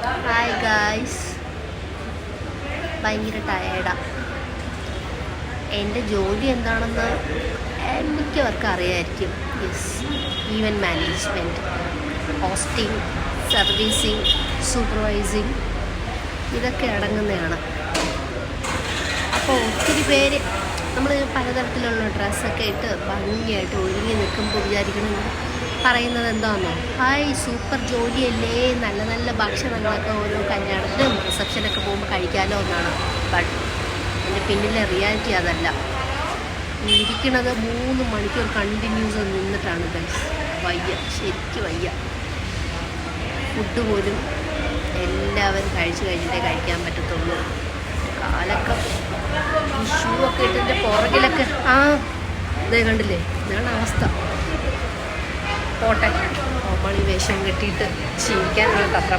Hi guys, ഭയങ്കര ടയേർഡാണ്. എൻ്റെ ജോലി എന്താണെന്ന് മിക്കവർക്കും അറിയായിരിക്കും. Event management, hosting, servicing, supervising, ഇതൊക്കെ അടങ്ങുന്നതാണ്. അപ്പോൾ ഒത്തിരി പേര് നമ്മൾ പലതരത്തിലുള്ള ഡ്രസ്സൊക്കെ ഇട്ട് ഭംഗിയായിട്ട് ഒരുങ്ങി നിൽക്കുമ്പോൾ വിചാരിക്കണം, പറയുന്നത് എന്താണെന്നോ, ഹായ് സൂപ്പർ ജോലിയല്ലേ, നല്ല നല്ല ഭക്ഷണങ്ങളൊക്കെ ഓരോ കല്യാണത്തിനും റിസപ്ഷനൊക്കെ പോകുമ്പോൾ കഴിക്കാമല്ലോ എന്നാണ്. ബട്ട് എൻ്റെ പിന്നിലെ റിയാലിറ്റി അതല്ല. ഇരിക്കണത് 3 മണിക്കൂർ കണ്ടിന്യൂസ് നിന്നിട്ടാണ് ഗൈസ്. വയ്യ, ശരിക്കും വയ്യ. ഫുഡ് പോലും എല്ലാവരും കഴിച്ച് കഴിഞ്ഞിട്ടേ കഴിക്കാൻ പറ്റത്തുള്ളൂ. കാലൊക്കെ ഷൂ ഒക്കെ ഇട്ടിൻ്റെ പുറകിലൊക്കെ ഇതേ കണ്ടില്ലേ, ഇതാണ് അവസ്ഥ. പോട്ടെ, കോമണി വേഷം കെട്ടിയിട്ട് ജീവിക്കാനുള്ള അത്ര